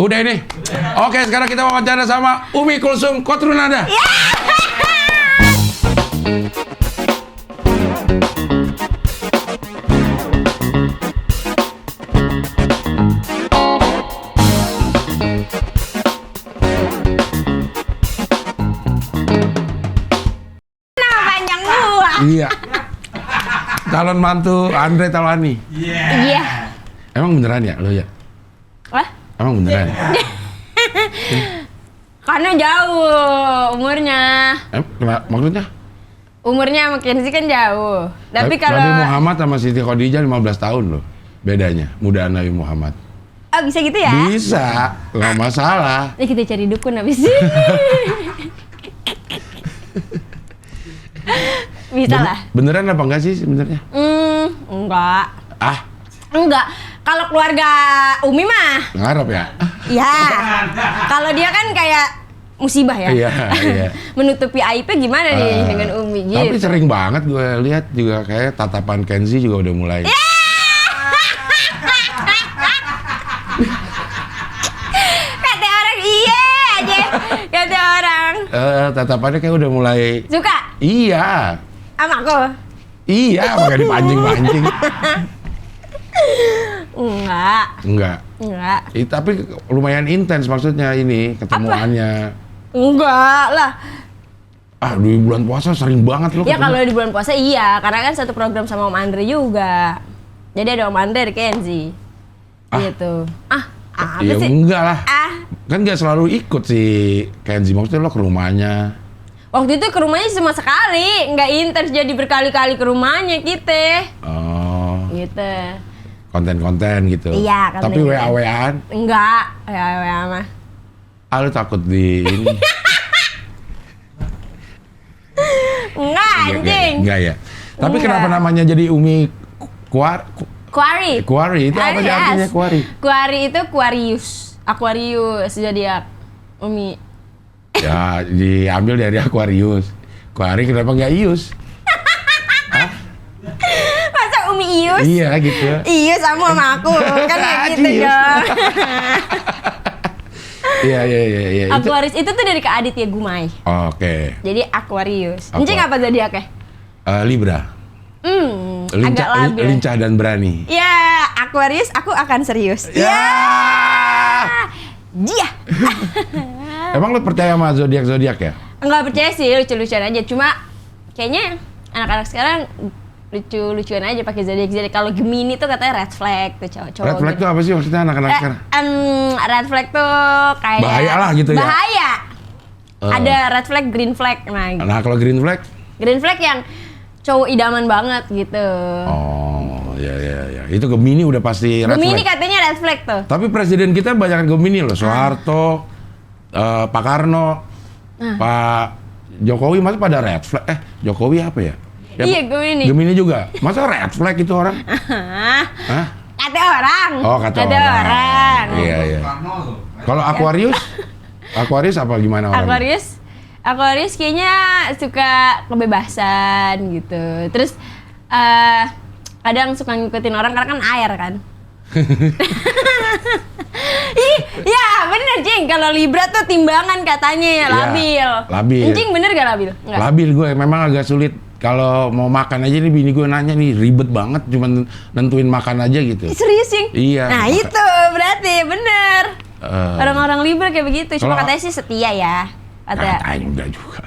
Udah ini. Oke, sekarang kita wawancara sama Umi Kulsum Kotrunada. Iya. Calon mantu Andre Taulani. Iya. Emang beneran ya lo ya? Wah? Emang beneran? Karena jauh umurnya. Kenapa? Maksudnya? Umurnya sama Kenzi kan jauh. Tapi kalau Nabi Muhammad sama Siti Khadijah 15 tahun loh bedanya, mudaan Nabi Muhammad. Oh, bisa gitu ya? Bisa, nggak masalah. Ya kita cari dukun habis ini. Bisa lah. Beneran apa enggak sih sebenarnya? Enggak. Ah, Enggak. Kalau keluarga Umi mah. ngarep ya? Iya. Kalau dia kan kayak musibah ya. Iya, iya. Menutupi aibnya gimana nih dengan Umi gitu. Tapi sering banget gue lihat juga kayak tatapan Kenzi juga udah mulai. Kata orang iya aja. Kata orang. Tatapannya kayak udah mulai. Suka? Iya. Sama aku? Iya, makanya dipancing-pancing. Enggak. Tapi lumayan intens maksudnya ini ketemuannya. Enggak lah. Ah, di bulan puasa sering banget lo Ya ketemu. kalau di bulan puasa iya, karena kan satu program sama Om Andre juga. Jadi ada Om Andre, ada Kenzi. Gitu. Apa Ya sih? enggak lah. Kan nggak selalu ikut si Kenzi, maksudnya lo ke rumahnya. Waktu itu ke rumahnya cuma sekali, nggak intens jadi berkali-kali ke rumahnya kita. Oh, Gitu. konten-konten gitu. Iya, konten. Tapi WA-WA-an, Enggak, ya mah. lo takut di ini. Enggak, anjing. Enggak ya. Tapi Enggak. kenapa namanya jadi Umi Quarry. Quarry? Itu apa sih Yes. artinya Quarry? Quarry itu Aquarius zodiak Umi. Ya, diambil dari Aquarius. Quarry kenapa nggak Ius? Masa Umi Ius? Iya gitu. Iya sama aku, kan kayak gitu Ius. dong. Iya. Aquarius itu tuh dari Kak Aditya Gumai. Oke. Jadi Aquarius. Aqua- Encing apa zodiaknya? Libra. Agak labil. Lincah dan berani. Ya, Aquarius aku akan serius. Ya. Dia. Emang lo percaya sama zodiak ya? Enggak percaya sih, lucu-lucuan aja. Cuma kayaknya anak-anak sekarang lucu-lucuan aja pakai zodiak. Kalau Gemini tuh katanya red flag tuh cowok-cowok. Red flag gitu. tuh apa sih maksudnya anak-anak sekarang? Red flag tuh kayak Bahaya lah gitu ya? Bahaya. Ada red flag, green flag. Nah, kalau green flag? Green flag yang cowok idaman banget gitu. Oh, ya. Itu Gemini udah pasti red Gemini flag. katanya red flag tuh. Tapi presiden kita banyak Gemini loh. Soeharto, Pak Karno, Pak Jokowi masa pada red flag? Jokowi apa ya? Iya, Gemini. Gemini juga. Masa red flag itu orang? Hah? Kata orang. Oh, kata orang. Iya. Kalau Aquarius? Aquarius apa gimana orang? Aquarius kayaknya suka kebebasan gitu. Terus kadang suka ngikutin orang karena kan air kan. Ih, ya bener Jing. Kalau Libra tuh timbangan katanya ya, labil. Labil. Jing bener gak labil? Enggak. Labil gue, memang agak sulit. Kalau mau makan aja nih bini gue nanya nih ribet banget, cuman nentuin makan aja gitu. Serius Jing? Iya. Nah itu berarti bener. Orang-orang Libra kayak begitu. Cuma katanya sih setia ya. Katanya enggak juga.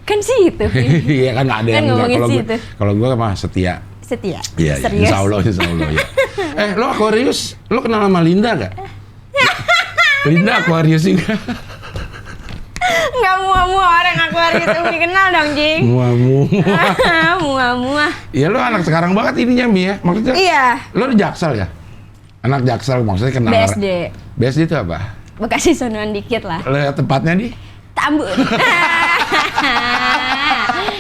Kan sih itu. Iya kan ada yang enggak. Ngomongin Kalau gue mah setia. Setia. Iya, Serius. insya Allah ya. Lo Aquarius, lo kenal sama Linda gak? Linda Aquarius juga. Nggak muah-muah orang Aquarius Umi kenal dong, Jing. Muah-muah. Iya lo anak sekarang banget ininya Mi ya. Maksudnya Iya. lo di Jaksel ya? Anak Jaksel maksudnya kenal. BSD. BSD itu apa? Bekasi sonoan dikit lah. Lo tempatnya di? Tambun.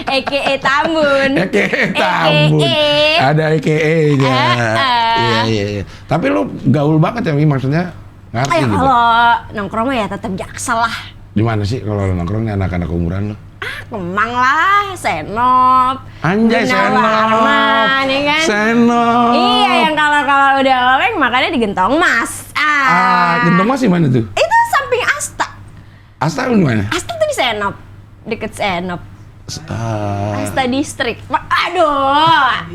EKE Tambun. EKE Tambun. Ada EKE-nya. Iya. Tapi lo gaul banget ya Mi maksudnya? Ngerti gitu? Kalau nongkrong mah ya tetap Jaksel lah. Di mana sih kalau lo nongkrongnya anak-anak umuran lo? Kemang lah, Senop. Anjay, Senop. Gunawarman, ya kan? Senop. Iya, yang kalau udah oleng makannya di Gentong Mas. Gentong Mas di mana tuh? Itu samping Asta. Asta di mana? Asta tuh di Senop. Deket Senop. Ah, Asta Distrik. Aduh.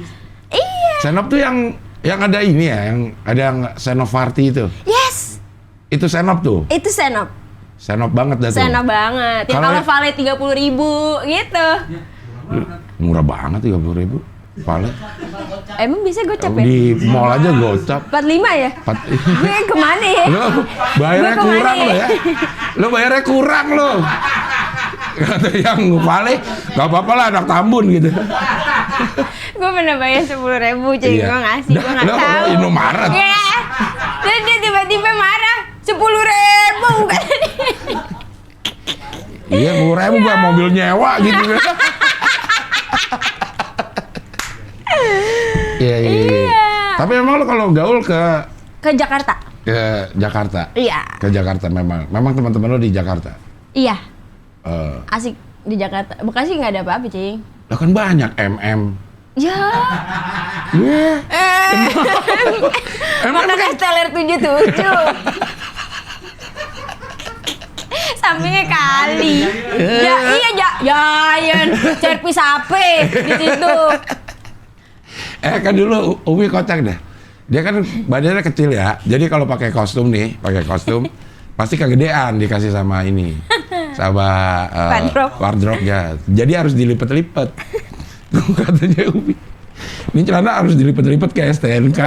Iya. Senop tuh yang ada ini ya, yang ada yang Senoparty itu. Yes. Itu Senop tuh. Itu Senop. Senop banget dah tuh. Senop banget. Yang Kalau kalau Vale 30.000 gitu. Murah banget 30.000. Vale. Emang bisa gocap ya? Di mall aja gocap. 45 ya? Gue kemana ya? Lo bayarnya Gue kemana kurang ya? lo ya. Lo bayarnya kurang lo. Kata yang Vale, gak apa-apa lah anak Tambun gitu. Gue pernah bayar 10.000 cuy, Iya. gue ngasih, gue gak Lo tahu. Indomaret. Iya. Dan dia tiba-tiba marah, 10.000 kata dia. Iya, 10.000 gua mobil nyewa gitu. Iya. Iya. Tapi emang lo kalau gaul ke Jakarta. Jakarta. Iya. Ke Jakarta memang teman-teman lo di Jakarta. Iya, Eh, asik di Jakarta. Bekasi nggak ada apa-apa, Cing. Lo kan banyak MM. Ya. Iya. Makan Esteller 77. Sampingnya kali. Ya, iya, Giant. Servis HP di situ. Kan dulu Umi kocak deh. Dia kan badannya kecil ya. Jadi kalau pakai kostum pasti kegedean dikasih sama ini. Sama wardrobe ya. Jadi harus dilipet-lipet. Katanya Umi. Ini celana harus dilipet-lipet kayak STNK.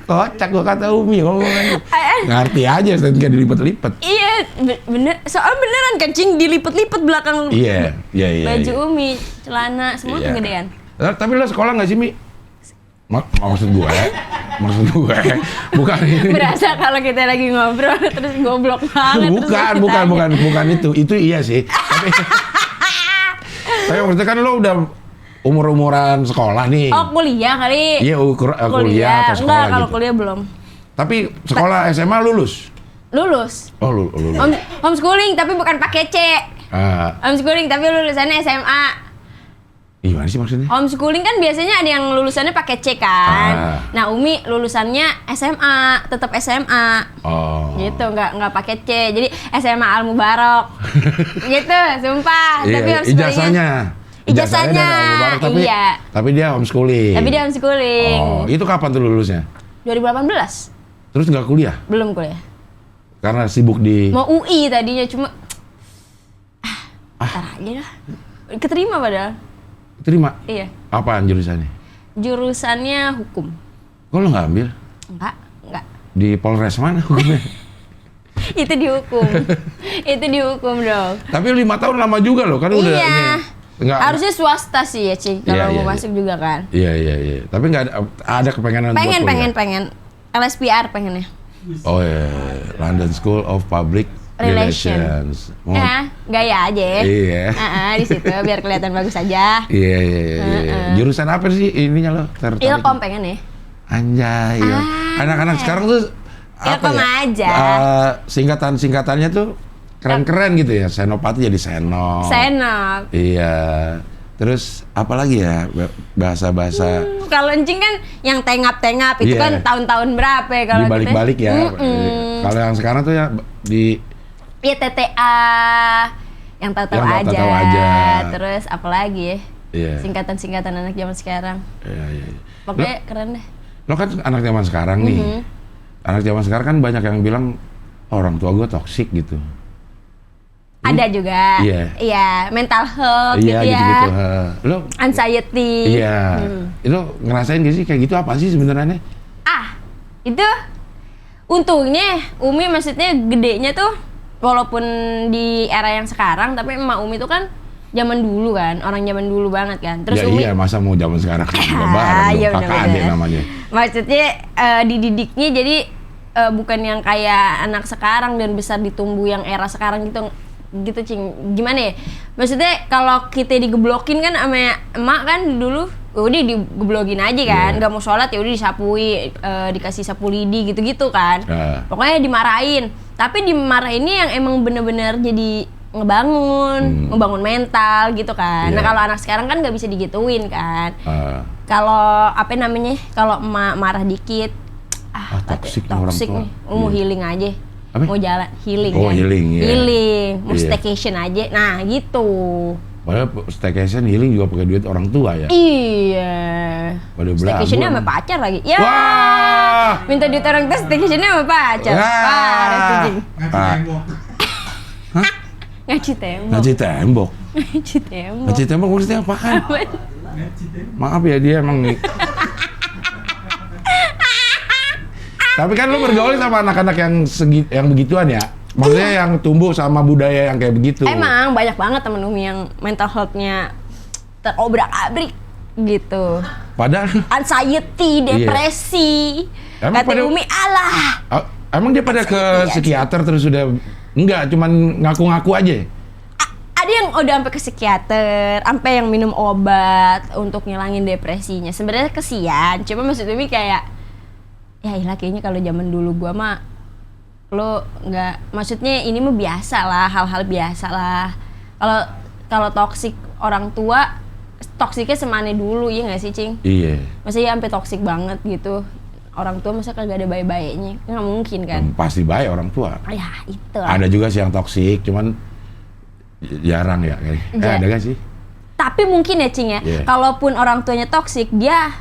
Kocak gua kata Umi ngomong. Ngerti aja STNK dilipet-lipet. Iya, bener. Soal beneran kan, Cing, dilipet-lipet belakang Iya. baju Umi, celana, semua Iya. kegedean. Tapi lo sekolah nggak sih, Mi? Maksud gue bukan ini. Berasa kalau kita lagi ngobrol terus goblok banget. Bukan itu. Itu iya sih. Tapi maksudnya kan lo udah umur-umuran sekolah nih. Oh, kuliah kali. Iya, kuliah atau sekolah Enggak, kalau gitu. kuliah belum. Tapi sekolah SMA lulus. Lulus. Oh, lulus. Homeschooling tapi bukan pakai C. Homeschooling tapi lulusannya SMA. Gimana sih maksudnya? Homeschooling kan biasanya ada yang lulusannya pakai C kan. Nah, Umi lulusannya SMA, tetap SMA. Oh. Gitu, nggak pakai C. Jadi SMA Al Mubarok. Gitu, sumpah. Iya, Tapi homeschoolingnya ijazahnya dari Al Mubarok, iya. Tapi dia homeschooling. Tapi dia homeschooling. Oh, itu kapan tuh lulusnya? 2018. Terus nggak kuliah? Belum kuliah. Karena sibuk di... Mau UI tadinya, cuma ntar aja dah. Keterima padahal. Terima? Iya. Apaan jurusannya? Jurusannya hukum. Kok lo nggak ambil? Enggak. Di Polres mana hukumnya? Itu dihukum. Itu dihukum dong. Tapi 5 tahun lama juga loh, kan udah Iya. ini. Enggak, Harusnya swasta sih ya, Cing. Kalau mau masuk juga kan. Iya. Tapi nggak ada kepengenan buat kuliah? Pengen. LSPR pengennya. Oh iya, London School of Public Relations. Ya, gaya aja. Iya. Di situ biar kelihatan bagus aja. Iya. Jurusan apa sih ininya lo? Ilkom pengen ya. Anjay. Iya. Anak-anak sekarang tuh Ilkom aja. Singkatannya tuh keren-keren gitu ya. Senopati jadi Senop. Senop. Iya. Terus apa lagi ya bahasa-bahasa Kalau encing kan yang tengap-tengap itu kan tahun-tahun berapa ya kalau dibalik-balik ya. Kalau yang sekarang tuh ya di ya TTA yang tahu-tahu aja. Terus apa lagi ya? Iya. Singkatan-singkatan anak zaman sekarang. Iya. Pokoknya keren deh. Lo kan anak zaman sekarang nih. Anak zaman sekarang kan banyak yang bilang orang tua gue toksik gitu. Ada juga. Iya, mental health gitu ya. Gitu. Lo anxiety. Iya. Lo ngerasain gak sih kayak gitu apa sih sebenarnya? Itu untungnya Umi maksudnya gedenya tuh walaupun di era yang sekarang tapi emak Umi tuh kan zaman dulu kan, orang zaman dulu banget kan. Terus ya Umi masa mau zaman sekarang bareng iya, kakak adik namanya. Maksudnya dididiknya jadi bukan yang kayak anak sekarang dan besar ditumbuh yang era sekarang gitu Cing. Gimana ya? Maksudnya kalau kita digeblokin kan sama emak kan dulu udah digeblokin aja kan, nggak mau sholat ya udah disapui, dikasih sapu lidi gitu-gitu kan. Pokoknya dimarahin. Tapi dimarahinnya yang emang bener-bener jadi ngebangun mental gitu kan. Nah kalau anak sekarang kan nggak bisa digituin kan. Kalau apa namanya? Kalau emak marah dikit, toksik nih orang tua. nih. Mau healing aja. Apa? Mau jalan healing. Oh, kan? healing, ya. Healing, mau Iya. staycation aja. Nah, gitu. Padahal staycation healing juga pakai duit orang tua ya. Iya. Pada Staycationnya sama belagu. pacar lagi. Ya. Wah. Minta duit orang tua, staycationnya sama pacar. Parah tuh, Cing. Ngaci tembok. Ngaji tembok. Ngaci tembok. Ngaji tembok maksudnya apaan? Maaf ya dia emang nih. Tapi kan lu bergaul sama anak-anak yang begituan ya? Maksudnya yang tumbuh sama budaya yang kayak begitu. Emang banyak banget temen Umi yang mental health-nya terobrak-abrik gitu. Padahal Anxiety, depresi. Emang Kata pada- Umi, alah. emang dia pada ke psikiater terus udah enggak, cuman ngaku-ngaku aja. Ada yang udah sampai ke psikiater, sampai yang minum obat untuk ngilangin depresinya. Sebenarnya kesian, cuma maksud Umi kayak ya ilah kayaknya kalau zaman dulu gua mah lo nggak, maksudnya ini mah biasa lah, hal-hal biasa lah. Kalau toksik orang tua, toksiknya semane dulu ya nggak sih, Cing? Iya. Masa ya sampai toksik banget gitu. Orang tua masa kagak ada baik-baiknya? Nggak mungkin kan? Pasti baik orang tua. Ya itu lah. Ada juga sih yang toksik, cuman jarang ya. Ada gak sih? Tapi mungkin ya, Cing ya, Iya. kalaupun orang tuanya toksik, dia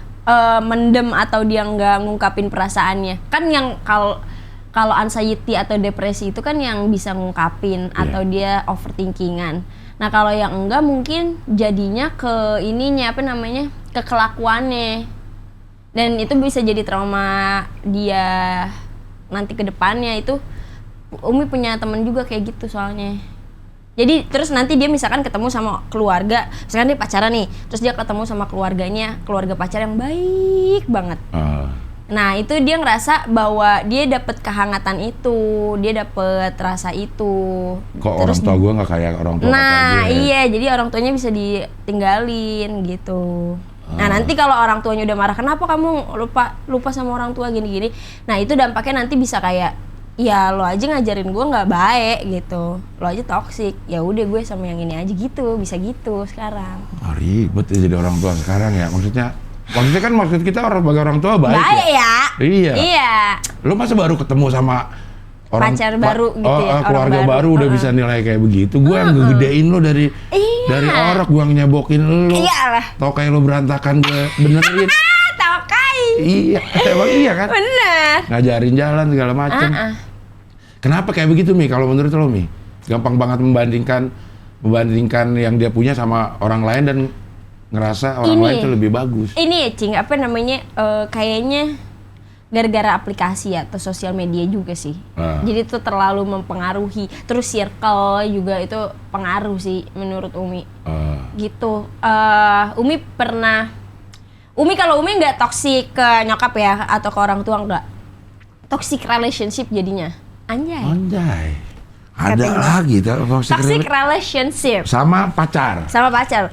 mendem atau dia nggak ngungkapin perasaannya. Kan yang kalau anxiety atau depresi itu kan yang bisa ngungkapin atau dia overthinkingan. Nah kalau yang enggak mungkin jadinya ke ininya apa namanya, ke kelakuannya, dan itu bisa jadi trauma dia nanti ke depannya. Itu Umi punya temen juga kayak gitu soalnya. Jadi terus nanti dia misalkan ketemu sama keluarga, misalkan dia pacaran nih, terus dia ketemu sama keluarganya, keluarga pacar yang baik banget. Nah itu dia ngerasa bahwa dia dapet kehangatan itu, dia dapet rasa itu. Kok Terus, orang tua gue nggak kayak orang tua pacar nah gue? iya, jadi orang tuanya bisa ditinggalin gitu. Nah nanti kalau orang tuanya udah marah, kenapa kamu lupa sama orang tua gini-gini? Nah itu dampaknya nanti bisa kayak, ya lo aja ngajarin gue nggak baik gitu, lo aja toksik. Ya udah gue sama yang ini aja gitu, bisa gitu sekarang. Ribet ya jadi orang tua sekarang ya. Maksudnya kan maksud kita sebagai orang tua baik, ya? Iya. Iya. Lu masa baru ketemu sama orang Pacar baru gitu ya, orang keluarga baru udah bisa nilai kayak begitu. Gue yang ngegedein lu dari orok, gue yang nyebokin lu. Iyalah. Tau kayak lu berantakan gue benerin. Tokai. Iya, emang iya kan? Bener. Ngajarin jalan segala macem. Kenapa kayak begitu Mi? Kalau menurut lo Mi, gampang banget membandingkan yang dia punya sama orang lain dan ngerasa orang lain itu lebih bagus. Ini ya, Cing, apa namanya, kayaknya gara-gara aplikasi atau sosial media juga sih. Jadi itu terlalu mempengaruhi. Terus circle juga itu pengaruh sih menurut Umi. Gitu. Kalau Umi nggak toksik ke nyokap ya atau ke orang tua nggak. Toxic relationship jadinya. Anjay. Ada lagi Toxic relationship. sama pacar. Sama pacar.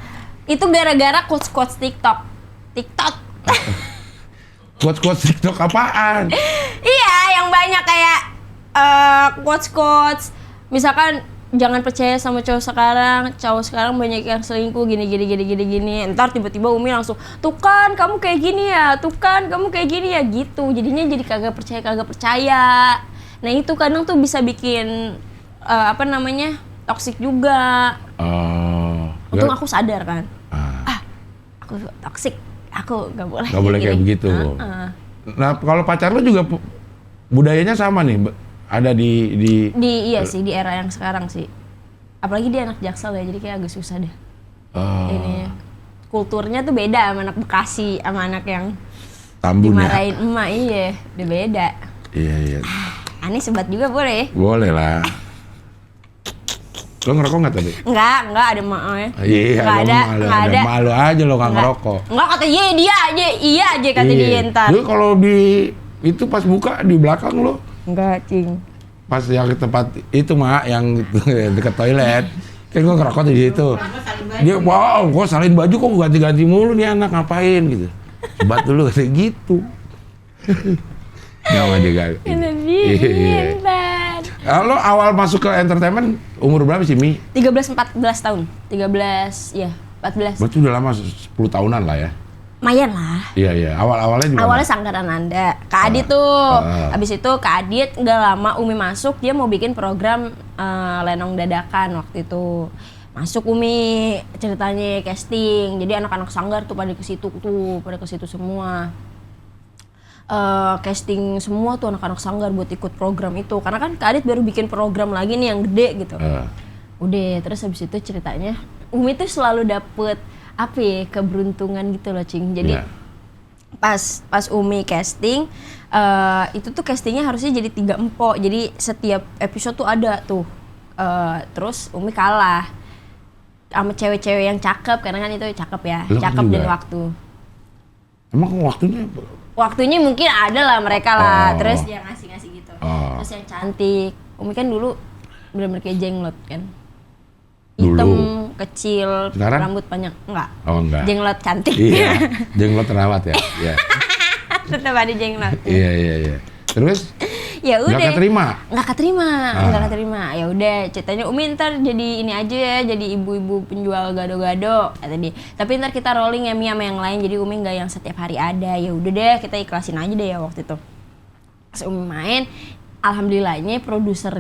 Itu gara-gara quotes-quotes TikTok. Quotes TikTok apaan? Iya, yang banyak kayak quotes-quotes. Misalkan jangan percaya sama cowok sekarang banyak yang selingkuh gini. Ntar tiba-tiba Umi langsung, tuh kan kamu kayak gini ya, gitu. Jadinya jadi kagak percaya. Nah itu kadang tuh bisa bikin toksik juga. Untung aku sadar kan. Aku toksik, aku gak boleh kayak begitu. Nah kalau pacar lu juga budayanya sama nih, ada di iya sih, di era yang sekarang sih. Apalagi dia anak Jaksel ya, jadi kayak agak susah deh. Ini kulturnya tuh beda sama anak Bekasi, sama anak yang Tambun ya. dimarahin emak, iya, udah beda. Iya. Aneh sebat juga boleh? Boleh lah. Lo ngerokok nggak tadi? Enggak ada emaknya. Iya, Nggak ada. Malu aja lo nggak ngerokok. Enggak, kata dia aja kata dia ntar. Lu kalau itu pas buka di belakang lo. Enggak, Cing. Pas yang tempat itu Mak, yang dekat toilet. Kan gua ngerokok di situ. Dia kok salin baju kok ganti-ganti mulu nih anak, ngapain gitu. Sebat dulu kayak gitu. Nggak dia gak. Lo awal masuk ke entertainment umur berapa sih Mi? 13-14 tahun. 13, ya 14. Berarti udah lama 10 tahunan lah ya. lumayan lah. Iya. Awalnya di mana? Awalnya Sanggar Ananda, Kak Adit tuh. Abis itu Kak Adit nggak lama Umi masuk, dia mau bikin program Lenong Dadakan waktu itu. Masuk Umi ceritanya casting, jadi anak-anak Sanggar tuh pada ke situ semua. Casting semua tuh anak-anak Sanggar buat ikut program itu, karena kan Kak Adit baru bikin program lagi nih yang gede gitu. Udah, terus habis itu ceritanya Umi tuh selalu dapet apa ya, keberuntungan gitu loh Cing. Jadi pas Umi casting, itu tuh castingnya harusnya jadi 3 empok, jadi setiap episode tuh ada tuh. Terus Umi kalah sama cewek-cewek yang cakep, karena kan itu cakep ya, cakep dan waktu. Emang waktunya mungkin ada lah mereka lah, terus dia ngasih gitu. Terus yang cantik, Umi kan dulu bener-bener kayak jenglot kan, hitam, kecil, sekarang? Rambut panjang, enggak. Jenglot cantik. Iya, jenglot terawat ya. Iya. Tetap ada jenglot. Iya. Terus? Ya udah. Nggak keterima. Ya udah, ceritanya Umi ntar jadi ini aja ya, jadi ibu-ibu penjual gado-gado kata dia. Tapi ntar kita rolling ya Mi sama yang lain, jadi Umi nggak yang setiap hari ada. Ya udah deh, kita ikhlasin aja deh ya waktu itu. Pas Umi main, alhamdulillahnya produser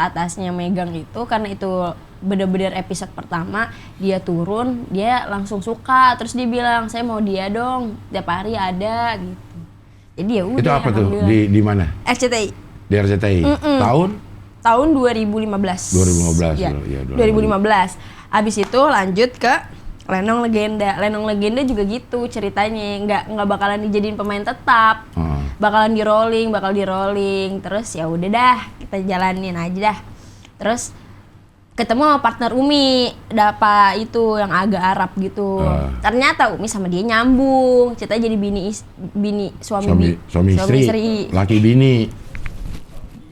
atasnya megang itu, karena itu bener-bener episode pertama dia turun, dia langsung suka, terus dia bilang saya mau dia dong tiap hari ada gitu. Jadi ya udah. Itu apa tuh, di mana? RCTI. Di RCTI. Tahun 2015. 2015 ya, 2015. Abis itu lanjut ke Lenong Legenda juga gitu ceritanya, nggak bakalan dijadiin pemain tetap, bakal di rolling. Terus ya udah dah, kita jalanin aja dah. Terus ketemu sama partner Umi, Dapa itu yang agak Arab gitu. Ternyata Umi sama dia nyambung, ceritanya jadi suami istri. Laki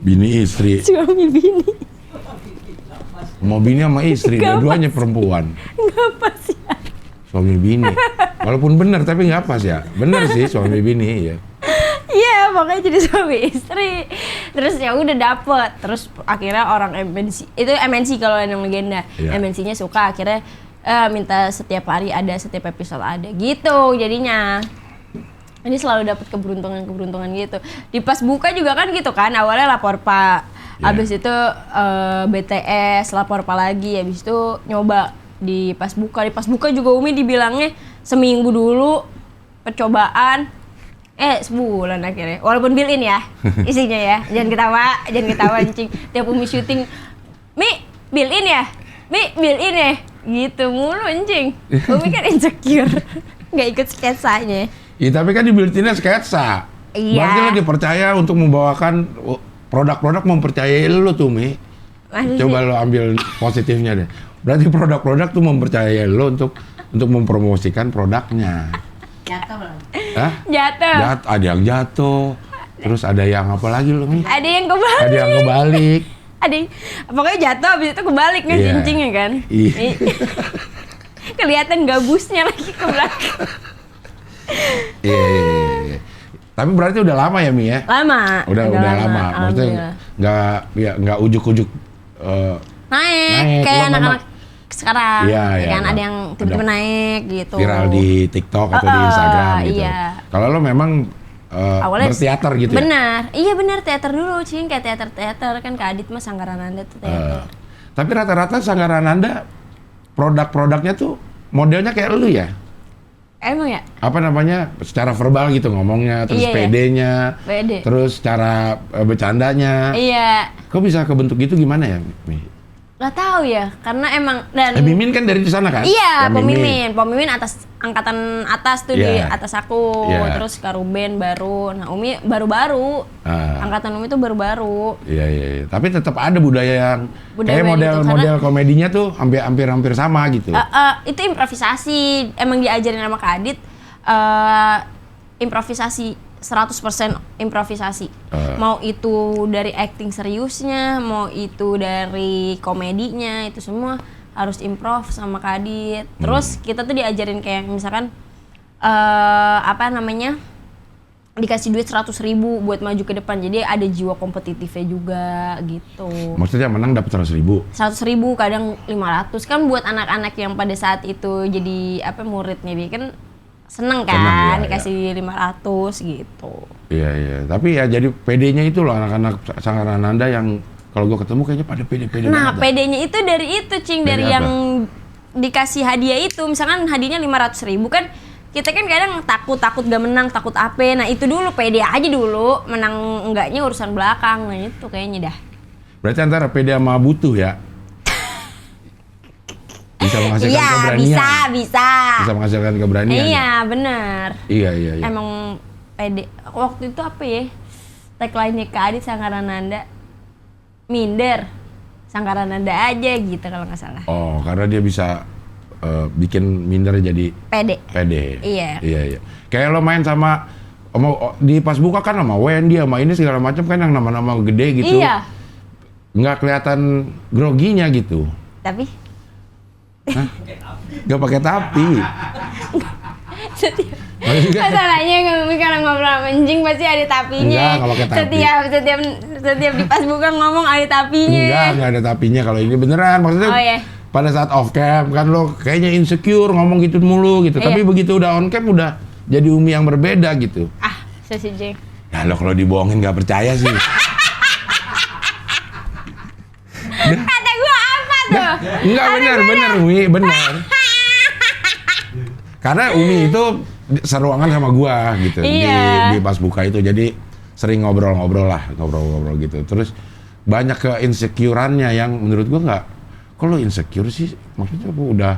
bini istri. Suami bini. Mau bini sama istri, dua-duanya perempuan. Nggak pas ya. Suami bini. Walaupun benar tapi nggak pas ya. Benar sih suami bini ya. Iya, makanya jadi suami istri. Terus ya udah dapet. Terus akhirnya orang MNC, itu MNC kalau yang legenda. Yeah. MNC-nya suka, akhirnya minta setiap hari ada, setiap episode ada gitu jadinya. Ini selalu dapat keberuntungan gitu. Di pas buka juga kan gitu kan, awalnya lapor Pak. Abis itu BTS, lapor Pak lagi. Abis itu nyoba di pas buka. Di pas buka juga Umi dibilangnya seminggu dulu percobaan. Sebulan akhirnya. Walaupun built-in ya isinya ya. Jangan ketawa anjing. Tiap Umi syuting, Mi built-in ya? Mi built-in ya? Gitu mulu anjing. Umi kan insecure. Nggak ikut sketsanya. Iya, tapi kan di built-innya sketsa. Iya. Berarti lo dipercaya untuk membawakan produk-produk, mempercayai lo tuh, Mi. Coba lo ambil positifnya deh. Berarti produk-produk tuh mempercayai lo untuk mempromosikan produknya. Jatuh belum? Hah? Jatuh. Ada yang jatuh. Terus ada yang apa lagi lo, Mi? Ada yang kebalik. Pokoknya jatuh, habis itu kebalik kan cincingnya kan? Iya. Kelihatan gabusnya lagi ke belakang. Iya. Tapi berarti udah lama ya, Mi ya? Lama. Udah lama. Maksudnya nggak ujuk-ujuk naik kayak anak-anak sekarang. Iya. Kan ada yang tiba-tiba naik gitu. Viral di TikTok atau di Instagram gitu. Iya. Kalau lo memang awalnya berteater gitu benar. Iya benar, teater dulu, Cing. Kayak teater kan Kak Adit mah Sanggar Ananda tuh teater. Tapi rata-rata Sanggar Ananda produk-produknya tuh modelnya kayak lu ya? Emang ya? Apa namanya, secara verbal gitu ngomongnya, terus PD-nya, terus cara bercandanya. Iya. Kok bisa kebentuk gitu gimana ya, Mi? Gak tahu ya, karena emang dan Mimin kan dari sana kan? Iya, Pemimin atas angkatan atas tuh di atas aku, terus Karuben baru, nah Umi baru-baru, angkatan Umi tuh baru-baru. Iya. Tapi tetap ada budaya yang kayak model komedinya tuh hampir sama gitu. Itu improvisasi, emang diajarin sama Kak Adit, improvisasi. 100% improvisasi. Mau itu dari acting seriusnya, mau itu dari komedinya, itu semua harus improv sama Kak Adit. Terus kita tuh diajarin kayak misalkan dikasih duit 100.000 buat maju ke depan. Jadi ada jiwa kompetitifnya juga gitu. Maksudnya menang dapat 100.000? 100.000, kadang 500. Kan buat anak-anak yang pada saat itu jadi muridnya dia kan seneng kan Seneng, ya, dikasih 500 gitu. Iya. Tapi ya jadi PD-nya itu loh anak-anak Sanggarananda yang kalau gue ketemu kayaknya pada pede-pede Nah, banget. PD-nya itu dari itu, Cing, dari Dari apa? yang dikasih hadiah itu. Misalkan hadiahnya 500.000 kan, kita kan kadang takut gak menang, takut apa. Nah, itu dulu pede aja dulu, menang enggaknya urusan belakang. Nah, itu kayaknya dah. Berarti antara pede sama butuh ya? Bisa menghasilkan Iya, keberanian. bisa. Bisa menghasilkan keberanian. Iya, ya? bener. Iya. Emang pede. Waktu itu apa ya? Tagline-nya Kak Adit Sanggarananda, minder, Sanggarananda aja gitu kalau nggak salah. Oh, karena dia bisa bikin minder jadi Pede. pede. Iya. Kayak lo main sama di pas buka kan sama Wendy sama ini segala macam kan yang nama-nama gede gitu. Iya. Nggak kelihatan groginya gitu. Tapi Nggak pakai tapi. setiap Maksudnya- masalahnya kalau ngobrol sama Enjing pasti ada tapinya. Enggak pakai tapi. Setiap di pas buka ngomong ada tapinya. Enggak ada tapinya kalau ini beneran. Maksudnya Oh, iya. pada saat off cam kan lo kayaknya insecure ngomong gitu mulu gitu. Iya. Tapi begitu udah on cam udah jadi Umi yang berbeda gitu. Ah, si Jeng. Ya lo kalau dibohongin nggak percaya sih. Kata gua apa tuh? Enggak bener Umi, bener. Karena Umi itu seruangan sama gua gitu Iya. di pas buka itu jadi sering ngobrol gitu. Terus banyak ke insecurannya yang menurut gua nggak, kok lo insecure sih? Maksudnya apa udah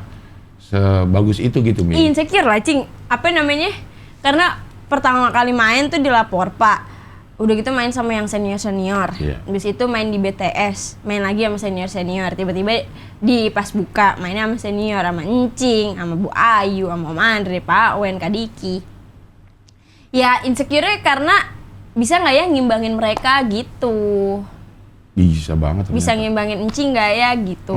sebagus itu gitu Mi? Insecure lah, Cing. Apa namanya? Karena pertama kali main tuh di Lapor, Pak. Udah gitu main sama yang senior-senior. Iya. Habis itu main di BTS, main lagi sama senior-senior. Tiba-tiba di pas buka mainnya sama senior, sama Encing, sama Bu Ayu, sama Om Andre, Pak Wen, Kak Diki. Ya insecure karena bisa nggak ya ngimbangin mereka gitu. Bisa banget. Bisa ternyata. ngimbangin Encing nggak ya gitu.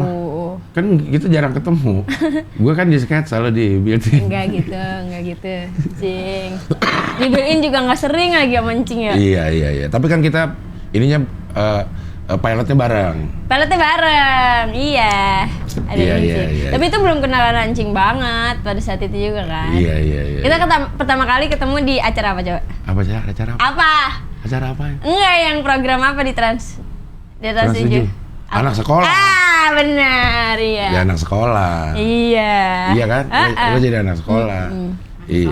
Kan kita jarang ketemu. Gua kan di sketch selalu di built-in. Enggak gitu, Cing. Di built-in juga nggak sering lagi sama Encing ya. Iya. Tapi kan kita ininya pilotnya bareng. Pilotnya bareng, iya. Ada Iya, Encing. iya. Tapi itu belum kenalan Encing banget pada saat itu juga kan. Iya. Kita pertama kali ketemu di acara apa coba? Apa acara apa? Apa? Acara apa? Enggak, yang program apa di Trans? Di Trans 7. Anak sekolah. Ah, benar, iya. Ya anak sekolah. Iya. Iya kan? Lo jadi anak sekolah. Iya.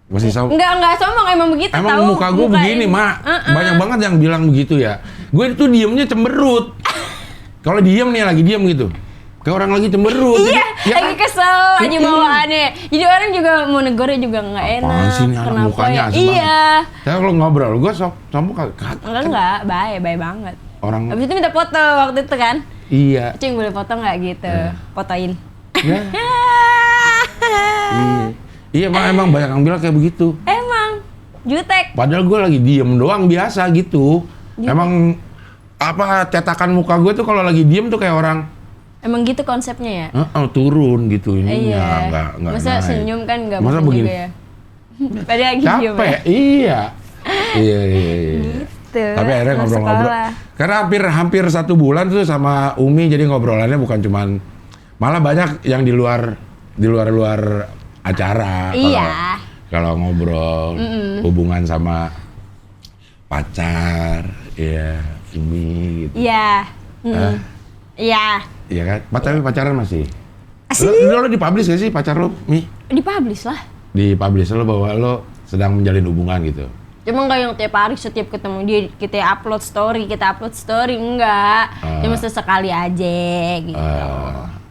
Masih sombong. Enggak sombong, emang begitu tahu. Emang muka gue begini, Mak. Banyak banget yang bilang begitu ya. Gue itu diemnya cemberut. Kalau diem nih, lagi diem gitu. Kayak orang lagi cemberut. Iya, Jadi, ya lagi kan? kesel aja bawaannya. Jadi orang juga mau negornya juga nggak enak. Apaan sih ini anak Kenapa mukanya ya? asem Iya. banget. Saya kalau ngobrol, gue sombong kagak. Enggak, baik banget. Orang Habis itu minta foto waktu itu kan. iya. Cing boleh foto nggak gitu? Fotoin. Ya. Iya. Iya, emang banyak yang bilang kayak begitu. Emang jutek. Padahal gue lagi diem doang biasa gitu. Emang apa cetakan muka gue tuh kalau lagi diem tuh kayak orang Emang gitu konsepnya ya? turun gitu ininya, Iya. nggak Masa naik. senyum kan nggak Masa mungkin begini? juga ya? Pada lagi diem ya? Capek, iya. Iya. Gitu. Tapi akhirnya anak ngobrol-ngobrol. sekolah. Karena hampir 1 bulan tuh sama Umi, jadi ngobrolannya bukan cuman, malah banyak yang di luar acara. Iya. Kalau ngobrol hubungan sama pacar, ya Umi gitu. Iya. Iya. Iya kan? Tapi pacaran masih. Asik. Lo dipublish gak sih pacar lo, Mi? Dipublish lah. Dipublish lo bahwa lo sedang menjalin hubungan gitu. Cuma nggak yang tiap hari setiap ketemu dia kita upload story enggak. Cuma sesekali aja gitu.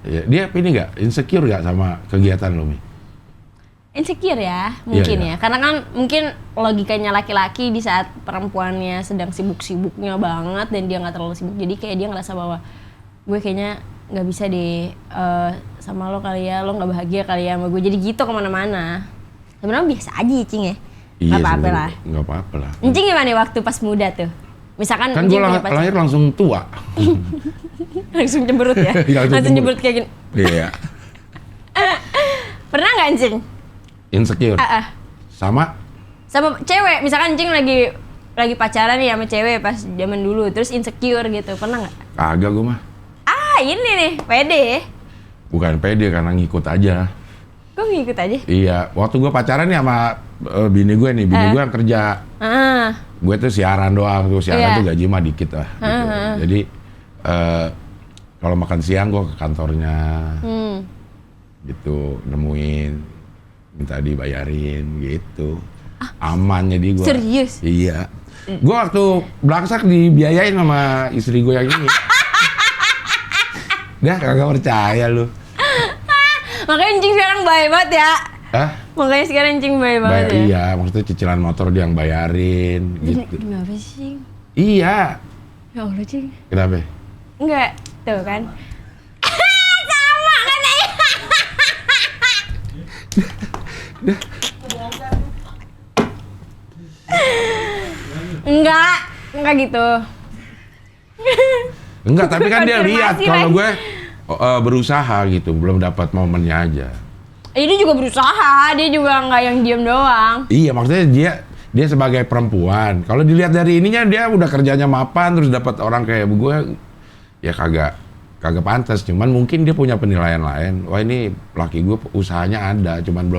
Ya, dia ini nggak insecure nggak sama kegiatan lo, Mi? Insecure ya mungkin Iya. ya, karena kan mungkin logikanya laki-laki di saat perempuannya sedang sibuk-sibuknya banget dan dia nggak terlalu sibuk, jadi kayak dia ngerasa bahwa gue kayaknya nggak bisa deh sama lo kali ya, lo nggak bahagia kali ya sama gue, jadi gitu kemana-mana. Sebenarnya biasa aja Cing ya, nggak apa-apa sebenarnya lah. nggak apa-apa lah. Cing gimana waktu pas muda tuh? Misalkan Kan gue Encing punya pacar, lahir langsung tua. langsung cemberut ya, Iya, langsung langsung cemberut. cemberut kayak gini. Iya. Pernah nggak Encing? Insecure. Sama Sama cewek, misalkan Encing lagi pacaran nih sama cewek pas zaman dulu, terus insecure gitu, pernah nggak? kagak gue mah. Ah ini nih, pede. Bukan pede karena ngikut aja. Kok ngikut aja? Iya, waktu gue pacaran nih sama bini gue nih, bini gue yang kerja. Gue tuh siaran doang, tuh siaran tuh gaji mah dikit lah. Gitu. Jadi kalau makan siang gue ke kantornya, gitu nemuin, minta dibayarin gitu. Aman jadi gue. Serius? Iya. Gue waktu belangsak dibiayain sama istri gue yang ini. Dah kagak percaya lu. Makanya Cing sekarang baik banget ya. Hah? Makanya sekarang Cing baik banget ya. Iya, maksudnya cicilan motor dia yang bayarin gitu. Demi apa sih? Iya. Ya Allah Cing. Kenapa? Enggak, tuh kan. Sama kan ya. Enggak gitu. Enggak, tapi kan dia lihat Konfirmasi kalau lagi. gue berusaha gitu, belum dapat momennya aja. Dia juga berusaha, dia juga nggak yang diem doang. Iya, maksudnya dia sebagai perempuan. Kalau dilihat dari ininya dia udah kerjanya mapan terus dapat orang kayak gue, ya kagak pantas. Cuman mungkin dia punya penilaian lain. Wah ini laki gue usahanya ada, cuman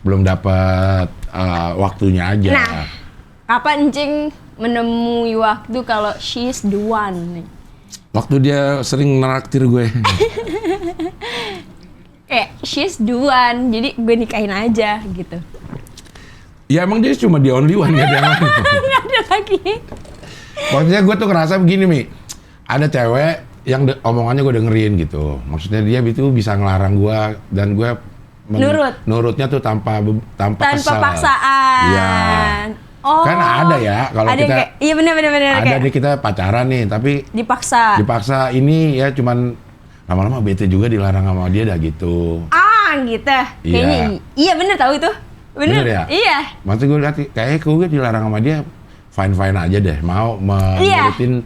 belum dapat waktunya aja. Nah, kapan Cing menemui waktu kalau she's the one? Waktu dia sering neraktir gue. She's the one, jadi gue nikahin aja gitu. Ya emang dia cuma the only one, gak ada yang lain. Nggak ada lagi. Maksudnya gue tuh ngerasa begini, Mi. Ada cewek yang omongannya gue dengerin gitu. Maksudnya dia itu bisa ngelarang gue dan gue nurutnya tuh tanpa kesal. Paksaan. Iya. Oh. Kan ada ya kalau ada kita. Iya benar. Ada kayak nih kita pacaran nih, tapi dipaksa ini ya cuman lama-lama bete juga dilarang sama dia dah gitu. Gitu. Iya. Kayaknya iya bener tahu itu. Bener ya? Iya. Maksud gue lihat kayaknya gue dilarang sama dia fine aja deh, mau menurutin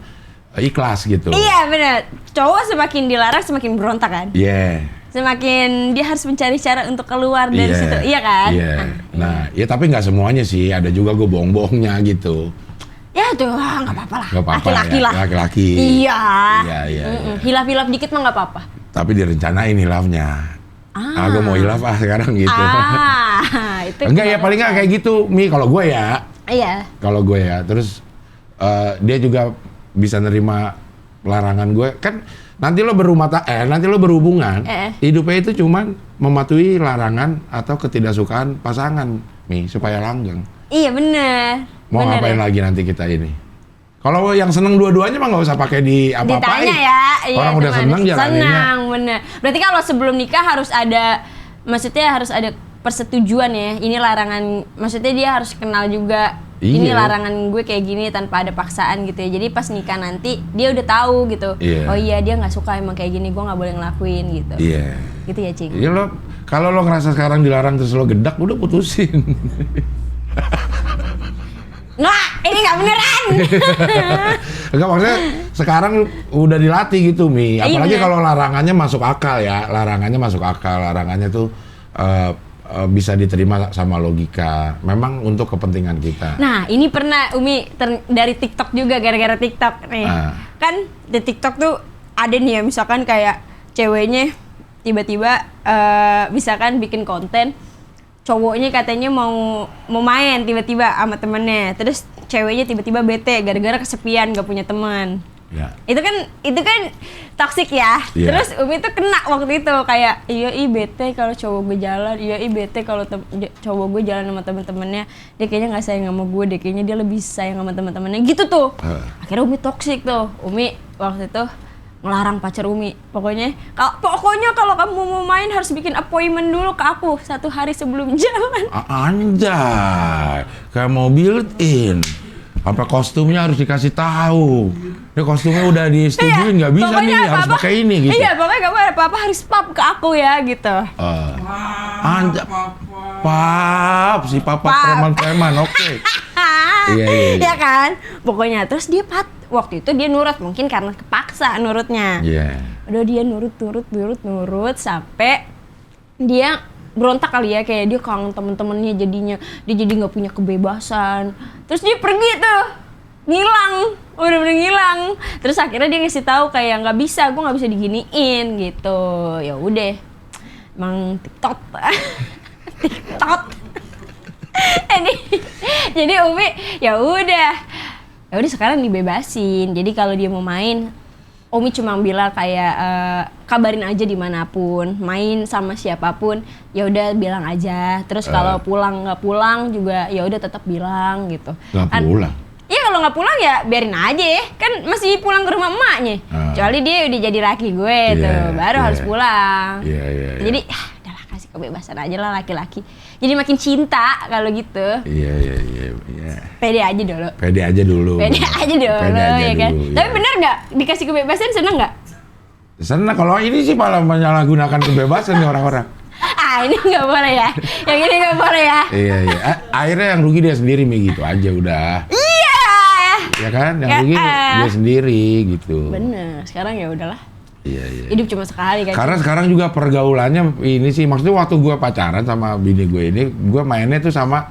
ikhlas gitu. Iya bener. Cowok semakin dilarang semakin berontak kan? Iya. Semakin dia harus mencari cara untuk keluar dari situ, iya kan? Iya. Nah, ya tapi nggak semuanya sih, ada juga gue bohong-bohongnya gitu. Ya tuh, nggak apa-apa lah. Nggak apa-apa Laki-laki ya, lah. laki-laki. Iya. Iya. Hilaf-hilaf dikit mah nggak apa-apa. Tapi direncanain hilafnya. Gue mau hilaf sekarang gitu. Itu enggak ya, paling nggak kayak gitu, Mi, kalau gue ya. Iya. Kalau gue ya, terus dia juga bisa nerima larangan gue. Kan nanti lo berhubungan, hidupnya itu cuman mematuhi larangan atau ketidaksukaan pasangan, Mi, supaya langgeng. Iya bener. Mau ngapain lagi nanti kita ini? Kalau yang seneng dua-duanya mah nggak usah pakai di apa-apain. Ditanya ya. Orang udah seneng jalaninnya. Senang, bener. Berarti kalau sebelum nikah harus ada, maksudnya harus ada persetujuan ya. Ini larangan, maksudnya dia harus kenal juga. Ini larangan gue kayak gini tanpa ada paksaan gitu ya. Jadi pas nikah nanti dia udah tahu gitu. Oh iya dia nggak suka emang kayak gini, gue nggak boleh ngelakuin gitu. Iya. Gitu ya Cing. Iya kalau lo ngerasa sekarang dilarang terus lo gedak, udah putusin. Nggak, ini nggak beneran. Enggak, maksudnya sekarang udah dilatih gitu, Mi. Apalagi kalau larangannya masuk akal ya. Larangannya tuh bisa diterima sama logika. Memang untuk kepentingan kita. Nah, ini pernah Umi dari TikTok juga, gara-gara TikTok nih. Kan di TikTok tuh ada nih ya, misalkan kayak ceweknya tiba-tiba misalkan bikin konten, cowoknya katanya mau main tiba-tiba sama temennya, terus ceweknya tiba-tiba bete gara-gara kesepian gak punya teman. Ya. Itu kan toksik ya. Terus Umi tuh kena waktu itu kayak bete kalau cowok gue jalan, bete kalau cowok gue jalan sama temen-temennya, dia kayaknya nggak sayang sama gue, dia kayaknya dia lebih sayang sama temen-temennya gitu tuh. Akhirnya Umi toksik tuh. Umi waktu itu ngelarang pacar Umi. Pokoknya kalau kamu mau main harus bikin appointment dulu ke aku 1 hari sebelum jalan. Anjay, kayak mau built-in. Apa kostumnya harus dikasih tahu. Ini kostumnya udah disetujuin, nggak bisa nih, harus pakai ini gitu. Iya, pokoknya gak boleh, Papa harus pap ke aku ya gitu. Anjay, si Papa preman, oke. Iya. Ya kan? Pokoknya terus dia waktu itu dia nurut, mungkin karena kepaksa nurutnya. Iya. Udah dia nurut sampai dia berontak kali ya, kayak dia kangen temen-temennya, jadinya dia jadi nggak punya kebebasan. Terus dia pergi tuh, ngilang, udah ngilang. Terus akhirnya dia ngasih tahu kayak gue nggak bisa diginiin gitu. Ya udah, emang TikTok. TikTok. Jadi Umi ya udah sekarang dibebasin. Jadi kalau dia mau main, Umi cuma bilang kayak kabarin aja dimanapun, main sama siapapun, ya udah bilang aja. Terus kalau nggak pulang juga ya udah tetap bilang gitu. Nggak pulang? Iya kalau nggak pulang ya biarin aja, kan masih pulang ke rumah emaknya. Kecuali dia udah jadi laki gue tuh, baru harus pulang. Jadi udahlah kasih kebebasan aja lah laki-laki. Jadi makin cinta kalau gitu. Iya. Pede aja dulu. Pede aja dulu Ya kan. dulu, Tapi ya. bener nggak dikasih kebebasan seneng nggak? Senang. Kalau ini sih malah menyalahgunakan kebebasan nih orang-orang. Ini nggak boleh ya. Yang ini nggak boleh ya. Iya. Akhirnya yang rugi dia sendiri gitu aja udah. Iya. Ya kan, yang rugi dia sendiri gitu. Bener. Sekarang ya udahlah. Iya. Hidup cuma sekali kan. Karena sekarang juga pergaulannya ini sih, maksudnya waktu gue pacaran sama bini gue ini, gue mainnya tuh sama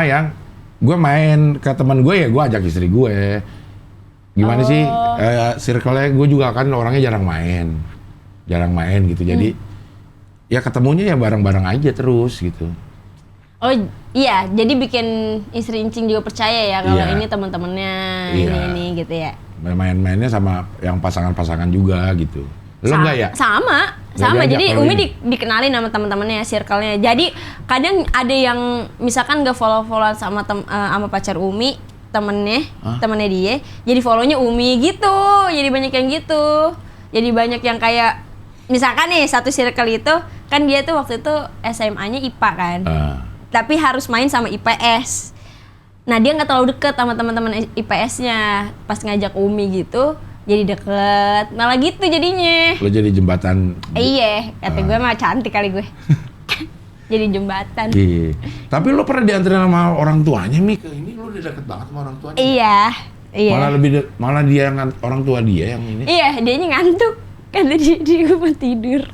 yang gue main ke teman gue ya, gue ajak istri gue. Gimana sih, circle-nya gue juga kan orangnya jarang main gitu. Jadi ya ketemunya ya bareng-bareng aja terus gitu. Oh iya, jadi bikin istri Incing juga percaya ya kalau Iya. ini teman-temannya ini gitu ya. Main-mainnya sama yang pasangan-pasangan juga gitu. Lo enggak ya? Sama. diajak Jadi kalau Umi ini. dikenalin sama teman-temannya, circle-nya. Jadi kadang ada yang misalkan gak follow-follow sama sama pacar Umi, temennya dia, jadi follow-nya Umi gitu. Jadi banyak yang gitu. Jadi banyak yang kayak misalkan nih satu circle itu kan dia tuh waktu itu SMA-nya IPA kan. Tapi harus main sama IPS. Nah dia nggak terlalu deket sama teman-teman IPS-nya. Pas ngajak Umi gitu, jadi deket. Malah gitu jadinya. Lo jadi jembatan. Iya, kata gue mah cantik kali gue. Jadi jembatan. Iya. Tapi lo pernah dianterin sama orang tuanya, Mi? Ini lo udah deket banget sama orang tuanya. Iya. Malah dia orang tua dia yang ini. Iya, dianya ngantuk. Kata dia mau tidur.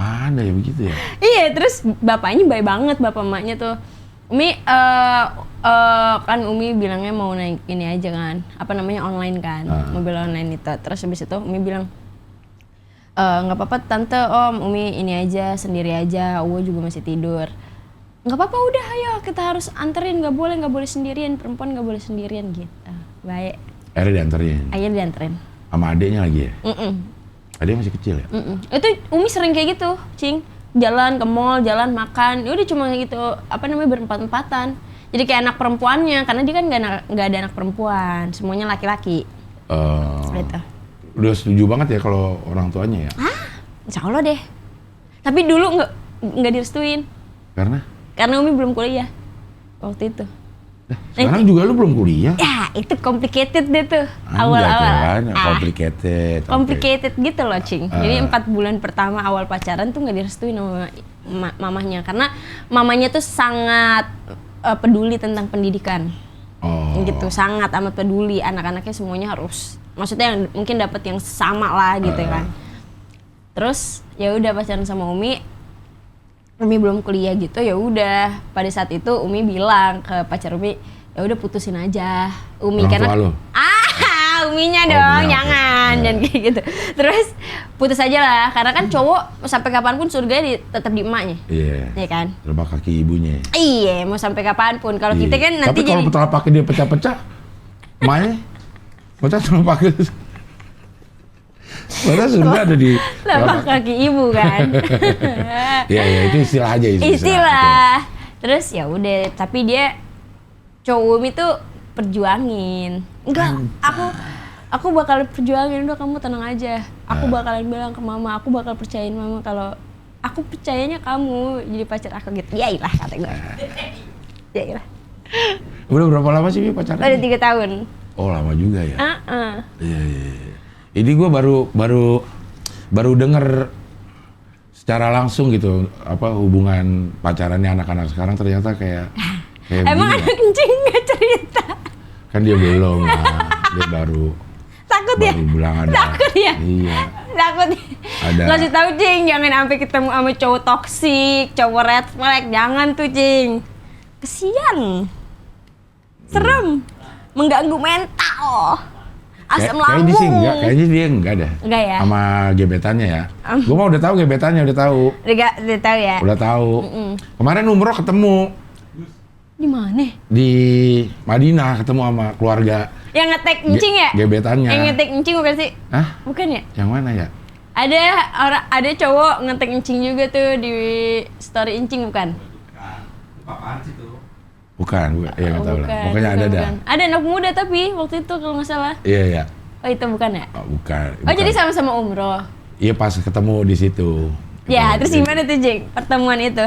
Ada ya begitu ya? Iya, terus bapaknya baik banget, bapak emaknya tuh. Umi, kan Umi bilangnya mau naik ini aja kan, apa namanya online kan, mobil online itu. Terus habis itu Umi bilang, nggak apa-apa tante, Om, Umi ini aja sendiri aja, Uwo juga masih tidur. Nggak apa-apa, udah ayo kita harus anterin, nggak boleh sendirian, perempuan nggak boleh sendirian gitu. Baik. Akhirnya dianterin. Akhirnya dianterin. Sama adeknya lagi ya? Adeknya masih kecil ya? Itu Umi sering kayak gitu, Cing. Jalan ke mall, jalan makan, ya udah cuma gitu, apa namanya, berempat-empatan. Jadi kayak anak perempuannya, karena dia kan nggak ada anak perempuan, semuanya laki-laki. Gitu. Udah setuju banget ya kalau orang tuanya ya? Insya Allah deh. Tapi dulu nggak direstuin. Karena Umi belum kuliah waktu itu. Sekarang juga lu belum kuliah? Ya, itu complicated deh tuh. Awal-awal. Complicated gitu loh, Cing. Jadi 4 bulan pertama awal pacaran tuh nggak direstuin sama mamahnya. Karena mamanya tuh sangat peduli tentang pendidikan. Gitu, sangat amat peduli. Anak-anaknya semuanya harus, maksudnya yang mungkin dapat yang sama lah gitu kan. Terus ya udah pacaran sama Umi belum kuliah gitu, ya udah pada saat itu Umi bilang ke pacar Umi, ya udah putusin aja Umi. Orang karena tua lu? Uminya dong, jangan dan kayak gitu. Terus putus aja lah, karena kan cowok sampai kapanpun surga tetap di emaknya. Iya. Iya kan? Telapak kaki ibunya. Iya, mau sampai kapanpun. Kalau kita kan nanti tapi kalau telapak kaki dia pecah-pecah, emaknya pecah telapak kaki. Padahal surga ada di telapak kaki ibu kan. Iya, itu istilah aja. Istilah. Terus ya udah, tapi dia cowok Umi tuh perjuangin. Enggak, aku bakal perjuangin, udah kamu tenang aja. Aku bakalan bilang ke mama, aku bakal percayain mama kalau aku percayanya kamu jadi pacar aku gitu. Ya iyalah kata gue. Ya iyalah. Udah berapa lama sih pacaran? Udah 3 tahun. Oh, lama juga ya. Iya. Ini gue baru denger secara langsung gitu apa hubungan pacarannya anak-anak sekarang ternyata kayak emang anak kencing nggak cerita? Kan dia belum lah, dia baru bilang ada. Takut ya? Iya. Takut. Ada. Ngasih tahu Cing, jangan sampai ketemu sama cowok toksik, cowok red flag, jangan tuh Cing. Kesian. Serem. Mengganggu mental. asam Kayaknya sih lambung. enggak, kayaknya dia enggak dah. Enggak ya? Sama gebetannya ya. Gue mah udah tahu gebetannya, udah tahu. Udah tahu ya? Udah tahu. Kemarin umroh ketemu Di mana? di Madinah, ketemu sama keluarga Yang ngetek encing ya? gebetannya. Yang ngetek encing bukan sih? Hah? Bukan ya? Yang mana ya? Ada cowok ngetek encing juga tuh di story encing bukan? Bukan, ya nggak tahu lah. Bukan, Pokoknya ada dah. bukan. Ada anak muda tapi waktu itu kalau nggak salah. Iya ya. Oh itu bukan ya? Oh, bukan. Oh jadi sama-sama umroh. Iya pas ketemu di situ. Ya, Ketemu terus di- gimana tuh Jing pertemuan itu?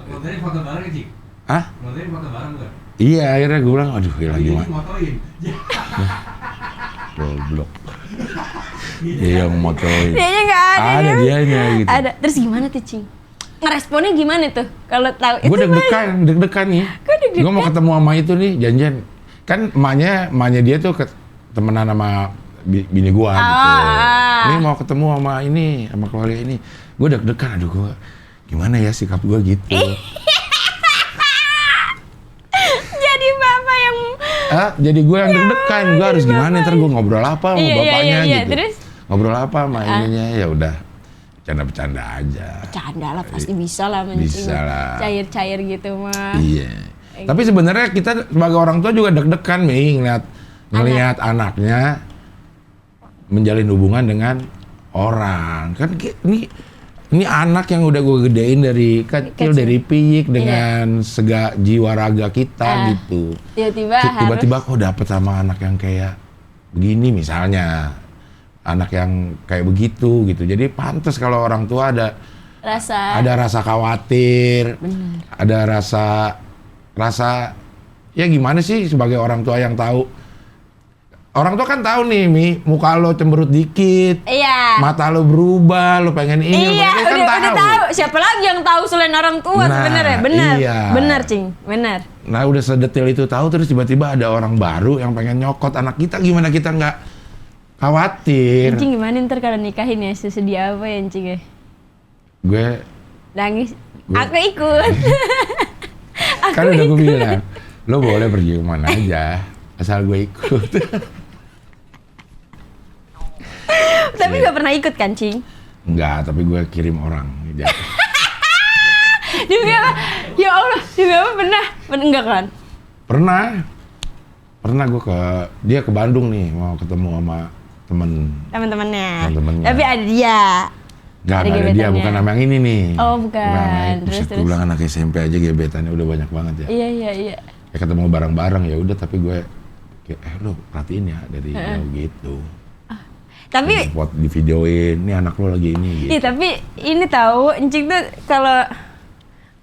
Motoin foto bareng ya, Cik? Hah? Motoin foto bareng bukan? Iya akhirnya gue bilang, aduh gila Ini gimana? motoin. Goblok. Dia yang motoin. Dianya nggak ada. Ada kan? dianya gitu. Ada. Terus gimana tuh Cing? Ngeresponnya gimana tuh? Kalau tahu Gue deg-degan nih. Kok deg-degan? Gue mau ketemu sama itu nih, janjian. Kan emaknya dia tuh temenan sama bini gua gitu. Ini mau ketemu sama ini, sama keluarga ini. Gue deg-degan, aduh gue gimana ya sikap gue gitu. jadi bapak yang Jadi gue yang deg-degan, gue harus gimana ntar gue ngobrol apa sama Iya, bapaknya iya. gitu. Terus? Ngobrol apa sama ininya, ya udah bercanda-bercanda aja. bercanda lah pasti bisa lah mencing. Bisa lah. Cair-cair gitu mah. Iya. Tapi sebenarnya kita sebagai orang tua juga deg-degan nih ngelihat anaknya menjalin hubungan dengan orang. Kan ini anak yang udah gue gedein dari kecil, dari piyik dengan sega jiwa raga kita gitu. Tiba-tiba kok dapet sama anak yang kayak begini misalnya. Anak yang kayak begitu gitu. Jadi pantas kalau orang tua ada rasa khawatir, ada rasa ya gimana sih sebagai orang tua yang tahu. Orang tua kan tahu nih, muka lo cemberut dikit, Iya. mata lo berubah, lo pengen ini, Iya, lo pengen ini, udah tahu. Siapa lagi yang tahu selain orang tua Nah, sebenarnya? Benar. iya. Benar, Cing. Benar. Nah udah sedetil itu tahu, terus tiba-tiba ada orang baru yang pengen nyokot anak kita, gimana kita nggak khawatir? Cing gimana ntar kalau nikahin ya? Sesedia apa ya, Cing ya? Gue Nangis. Aku ikut. kan udah gue bilang, lo boleh pergi kemana aja, asal gue ikut. Tapi nggak pernah ikut kan, Cing? Enggak, tapi gue kirim orang. Demi apa? Ya Allah, demi apa pernah? Enggak kan? Pernah gue dia ke Bandung nih, mau ketemu sama Teman-temannya. Teman-temannya. Tapi ada dia. Enggak ada dia, gebetannya. bukan nama yang ini nih. Oh, bukan. Terus Terus. gue bilang anak SMP aja gebetannya udah banyak banget ya. Iya. Ya ketemu bareng-bareng ya udah, tapi gue kayak, lo perhatiin ya dari jauh gitu. Tapi Di videoin, nih anak lo lagi ini gitu. iya, tapi ini tahu Encing tuh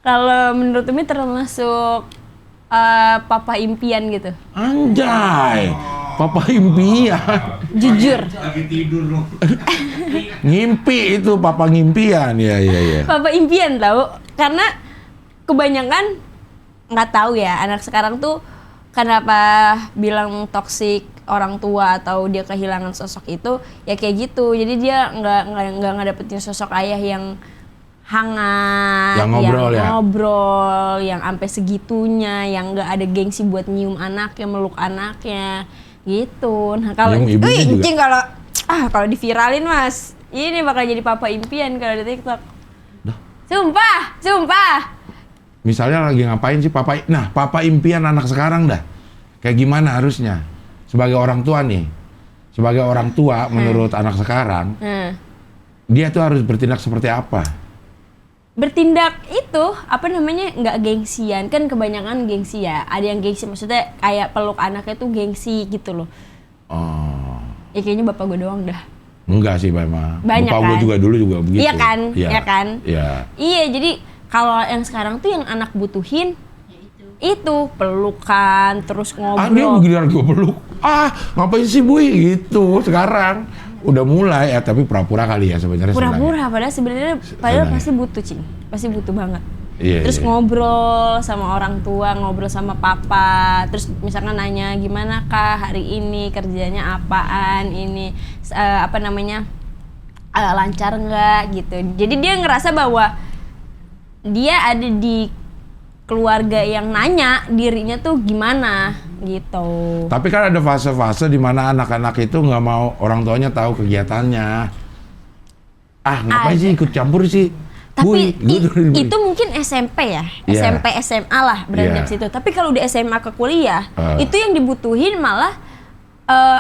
kalau menurut Umi termasuk papa impian gitu. Anjay, papa impian. Jujur. Lagi tidur lo. Ngimpi itu papa ngimpian, ya. Papa impian tahu, karena kebanyakan nggak tahu ya anak sekarang tuh kenapa bilang toksik orang tua atau dia kehilangan sosok itu ya kayak gitu. Jadi dia nggak ngedapetin sosok ayah yang hangat, Yang ngobrol, yang sampai segitunya, yang nggak ada gengsi buat nyium anaknya, meluk anaknya gitu. Nah kalau Nyium ibunya juga. Encing kalau diviralin Mas, ini bakal jadi papa impian kalau di TikTok. Dah. Sumpah. Misalnya lagi ngapain sih papa? Nah, papa impian anak sekarang dah. Kayak gimana harusnya? Sebagai orang tua nih. Sebagai orang tua menurut anak sekarang, dia tuh harus bertindak seperti apa? Bertindak itu apa namanya nggak gengsian, kan kebanyakan gengsi ya. Ada yang gengsi maksudnya kayak peluk anaknya tuh gengsi gitu loh. Oh, Ya kayaknya bapak gue doang dah. enggak sih memang. Banyak Bapak gue kan? juga dulu juga begitu. Iya kan? Iya kan? Iya. Iya, jadi kalau yang sekarang tuh yang anak butuhin itu pelukan, terus Ah, dia ngobrol. begini gue peluk. Ngapain sih Bu gitu sekarang? Udah mulai ya, tapi pura-pura kali ya sebenarnya. Pura-pura padahal sebenarnya Sebenarnya. pasti butuh, Cing. Pasti butuh banget. Iya, Terus iya. ngobrol sama orang tua, ngobrol sama papa, terus misalkan nanya gimana kah hari ini, kerjanya apaan, ini lancar nggak gitu. Jadi dia ngerasa bahwa dia ada di keluarga yang nanya dirinya tuh gimana gitu. Tapi kan ada fase-fase di mana anak-anak itu nggak mau orang tuanya tahu kegiatannya. Ah, ngapain sih ikut campur sih? Tapi Gue itu mungkin SMP ya, Iya. SMP SMA lah beranjak Iya. situ. Tapi kalau di SMA ke kuliah, itu yang dibutuhin malah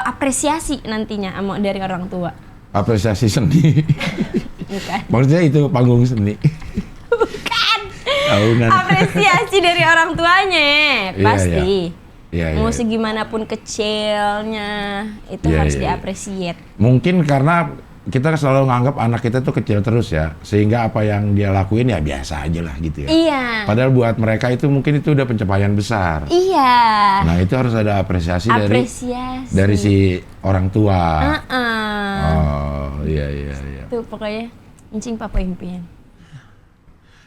apresiasi nantinya dari orang tua. apresiasi seni. Bukan. Maksudnya itu panggung seni. Bukan. Tahunan. Apresiasi dari orang tuanya, Iya, pasti. Iya, Mau iya. segimanapun kecilnya, itu Iya, harus iya. diapresiat. Mungkin karena kita selalu nganggap anak kita tuh kecil terus ya, sehingga apa yang dia lakuin ya biasa aja lah gitu ya. Iya. Padahal buat mereka itu mungkin itu udah pencapaian besar. Iya. Nah itu harus ada apresiasi Apresiasi. dari si orang tua. Heeh. Oh iya iya iya. Tuh pokoknya incing papa impian.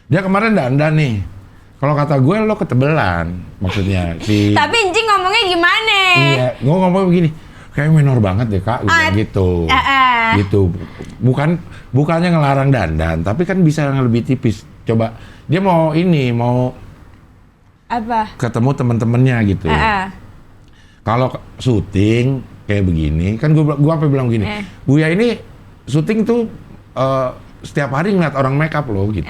Dia kemarin dandan nih. Kalau kata gue lo ketebelan, maksudnya si. Tapi incing ngomongnya gimana? Iya, gue ngomong begini. Kayak minor banget deh kak, gue bilang gitu. Gitu. Bukannya ngelarang dandan, tapi kan bisa yang lebih tipis. Coba dia mau Apa? ketemu teman-temannya gitu. Kalau syuting kayak begini, kan gue apa bilang begini, Buya ini syuting tuh setiap hari ngeliat orang make up loh gitu.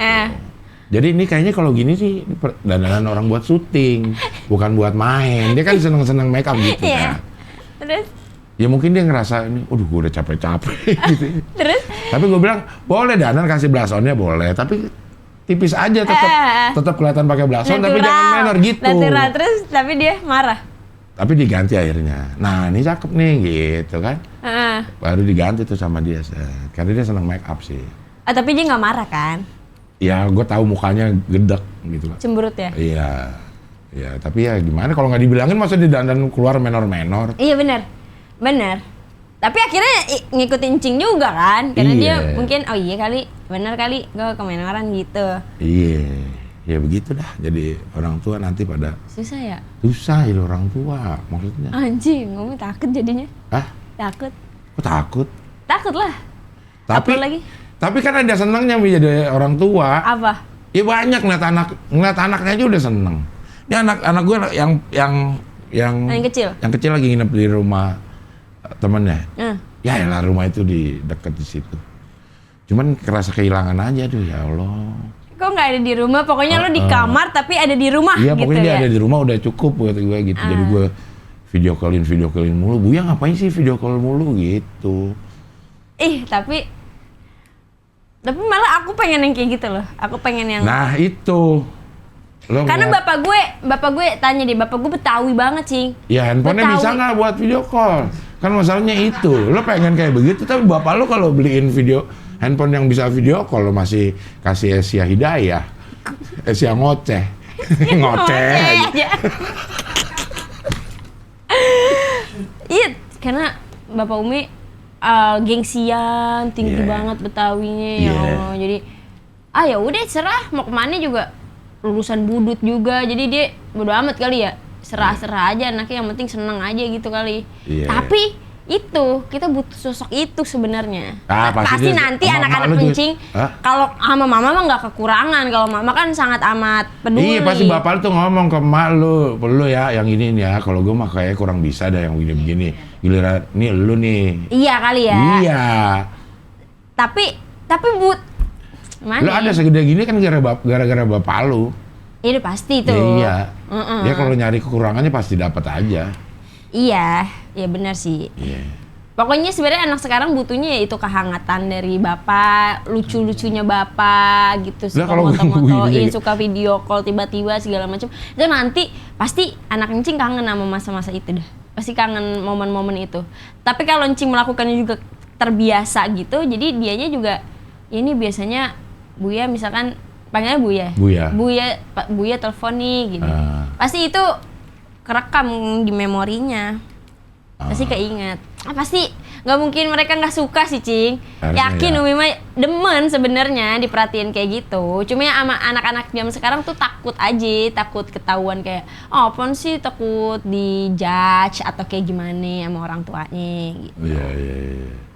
Jadi ini kayaknya kalau gini sih dandanan orang buat syuting, bukan buat main. Dia kan seneng-seneng make up gitu Iya. kan. Terus? Ya mungkin dia ngerasa ini, gue udah capek-capek gitu. Terus? Tapi gue bilang boleh dandan kasih blusonnya boleh, tapi tipis aja tetap kelihatan pakai bluson, tapi jangan minor gitu. Natural. Terus tapi dia marah. Tapi diganti akhirnya. Nah ini cakep nih gitu kan. Baru diganti tuh sama dia, karena dia seneng make up sih. Tapi dia nggak marah kan? Ya gue tahu mukanya gedek gitu kan. Cemberut ya? Iya. Ya tapi ya gimana kalau nggak dibilangin masa didandan keluar menor-menor. Iya benar. Tapi akhirnya ngikutin Cing juga kan? Karena dia Iya. mungkin oh iya kali, benar kali gue kemenoran gitu. Iya. Ya begitu dah. Jadi orang tua nanti pada Susah ya? susah ya orang tua maksudnya. Anjing, ngomong takut jadinya. Hah? Takut. Kok takut? Takut lah. Tapi Apa lagi? Tapi kan ada senangnya jadi orang tua. Apa? Ya banyak ngeliat anaknya aja udah seneng. Ini anak gue yang Yang kecil? Yang kecil lagi nginep di rumah temennya. Ya. Ya lah rumah itu di dekat di situ. Cuman kerasa kehilangan aja tuh ya Allah. Kok nggak ada di rumah? Pokoknya lo di kamar tapi ada di rumah Iya gitu pokoknya dia ya? ada di rumah udah cukup buat gue gitu. Jadi gue video callin mulu. Buya ngapain sih video call mulu gitu. Tapi malah aku pengen yang kayak gitu loh. Aku pengen yang Nah itu. Lo karena ngeliat- bapak gue tanya deh, bapak gue Betawi banget sih. Ya handphonenya Betawi. bisa nggak buat video call? Kan masalahnya itu. Lo pengen kayak begitu, tapi bapak lo kalau beliin handphone yang bisa video call, lo masih kasih Asia Hidayah. Asia ngoceh. Ngoceh aja. aja. Iya, karena bapak Umi gengsian, tinggi Yeah. banget Betawinya ya Yeah. Allah. Jadi ya udah serah mau kemana juga lulusan budut juga. Jadi dia bodo amat kali ya. Serah-serah aja anaknya, yang penting seneng aja gitu kali. Yeah. Tapi itu kita butuh sosok itu sebenarnya. Pasti dia- nanti sama anak-anak emak lu juga. kencing Hah? kalau sama mama mah nggak kekurangan. Kalau mama kan sangat amat peduli. Iya pasti bapak lu tuh ngomong ke emak lu, perlu ya yang ini nih ya. Kalau gue mah kayak kurang bisa dah yang begini-begini. Giliran nih lu nih. Iya kali ya. Iya. Tapi mana? Lu ada segede gini kan gara-gara bapak lu. Iya udah pasti itu. Ya, iya. Mm-mm. Dia kalau nyari kekurangannya pasti dapat aja. Iya benar sih. Iya. Pokoknya sebenarnya anak sekarang butuhnya ya itu kehangatan dari bapak, lucu-lucunya bapak gitu. Lah, Suka kalau moto-motoin, gini- suka video call tiba-tiba segala macam. Itu nanti pasti anak Encing kangen sama masa-masa itu dah. Pasti kangen momen-momen itu. Tapi kalau Encing melakukannya juga terbiasa gitu, jadi dianya juga ini biasanya Buya misalkan panggilnya Buya. Buya telepon nih gitu. Pasti itu kerekam di memorinya. Pasti keinget. pasti nggak mungkin mereka nggak suka sih, Cing. Harusnya Yakin ya. Umi mah demen sebenarnya diperhatiin kayak gitu. Cuma ya sama anak-anak zaman sekarang tuh takut aja, takut ketahuan kayak, oh apaan sih, takut dijudge atau kayak gimana sama orang tuanya gitu. Iya.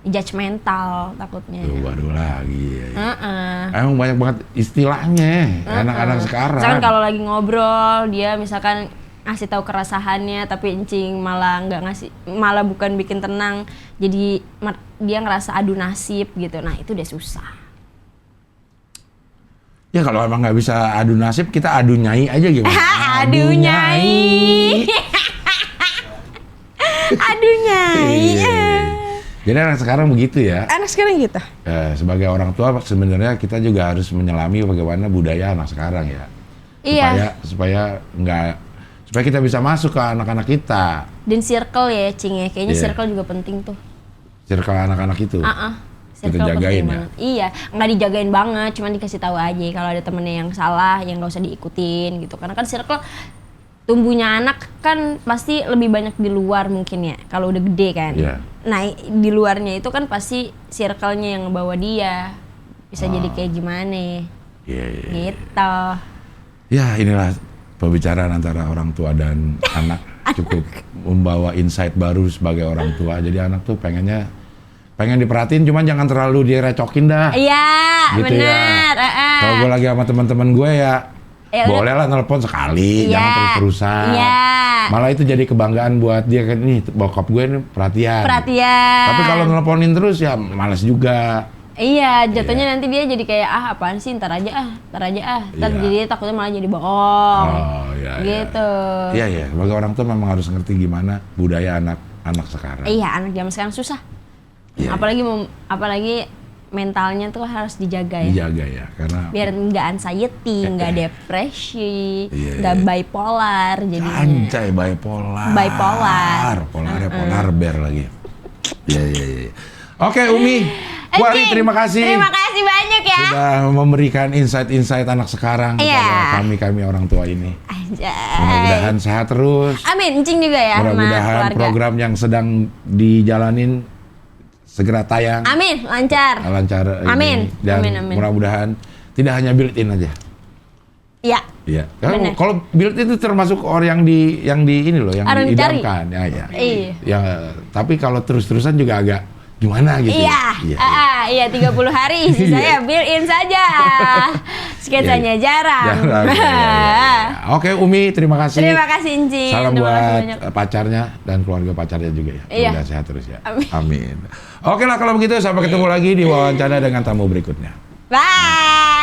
Judgmental takutnya. Tuh baru lagi. Ya. Heeh. Emang banyak banget istilahnya anak-anak sekarang. Misalkan kalau lagi ngobrol, dia misalkan ngasih tahu keresahannya, tapi encing malah nggak ngasih, malah bukan bikin tenang, jadi dia ngerasa adu nasib gitu. Nah itu udah susah. Ya kalau emang nggak bisa adu nasib, kita adu nyai aja gimana? Adu nyai. Adu nyai. Iya. Jadi anak sekarang begitu ya. Anak sekarang gitu. Sebagai orang tua sebenarnya kita juga harus menyelami bagaimana budaya anak sekarang ya. Iya. Supaya kita bisa masuk ke anak-anak kita. Dan circle ya, Cing ya. Kayaknya Iya. circle juga penting tuh. Circle anak-anak itu. Circle Kita jagain penting ya. banget. Iya, nggak dijagain banget, cuman dikasih tahu aja kalau ada temennya yang salah, yang nggak usah diikutin gitu. Karena kan circle tumbuhnya anak kan pasti lebih banyak di luar mungkin ya, kalau udah gede kan. Iya. Nah di luarnya itu kan pasti circle-nya yang ngebawa dia, bisa jadi kayak gimana, Iya. gitu. Ya inilah pembicaraan antara orang tua dan anak cukup membawa insight baru sebagai orang tua. Jadi anak tuh pengen diperhatiin, cuman jangan terlalu direcokin dah. Iya, Gitu benar. Kalau gue lagi sama teman-teman gue ya Ya udah. boleh lah nelpon sekali, Iya. jangan terus-terusan. Iya. Malah itu jadi kebanggaan buat dia kan, nih bokap gue nih perhatian. Perhatian. Tapi kalau nelponin terus ya males juga. Iya, jatuhnya nanti dia jadi kayak apaan sih, ntar aja Ntar Iya. jadi takutnya malah jadi bohong. Oh iya. Gitu. Iya. Sebagai orang tua memang harus ngerti gimana budaya anak sekarang. Iya, anak zaman sekarang susah. Iya. Apalagi mentalnya tuh harus dijaga ya. Dijaga ya, karena Biar nggak anxiety, nggak depresi, Iya. nggak bipolar jadinya. anjay bipolar. Bipolar. Polar bear lagi. Iya. Oke Umi, Wari terima kasih. Terima kasih banyak ya. Sudah memberikan insight-insight anak sekarang Iya. kepada kami orang tua ini. Anjay. Mudah-mudahan sehat terus. Amin, encing juga ya sama Mudah-mudahan keluarga. program yang sedang dijalanin segera tayang. Amin, lancar. Lancar. Amin. Ini. Dan Amin. mudah-mudahan tidak hanya built-in aja. Iya. Iya. Bener. Kalau built-in itu termasuk orang yang di ini loh, yang Orang dicari. diidamkan. Ya. Iya. Ya, tapi kalau terus-terusan juga agak gimana gitu. Iya, 30 hari isi saya built-in saja. Sketsanya jarang. Iya. Oke Umi, terima kasih. Terima kasih Encing. Salam Terima kasih buat banyak. pacarnya dan keluarga pacarnya juga ya. Iya. Semoga sehat terus ya. Amin. Amin. Oke lah kalau begitu sampai ketemu lagi di wawancara dengan tamu berikutnya. Bye.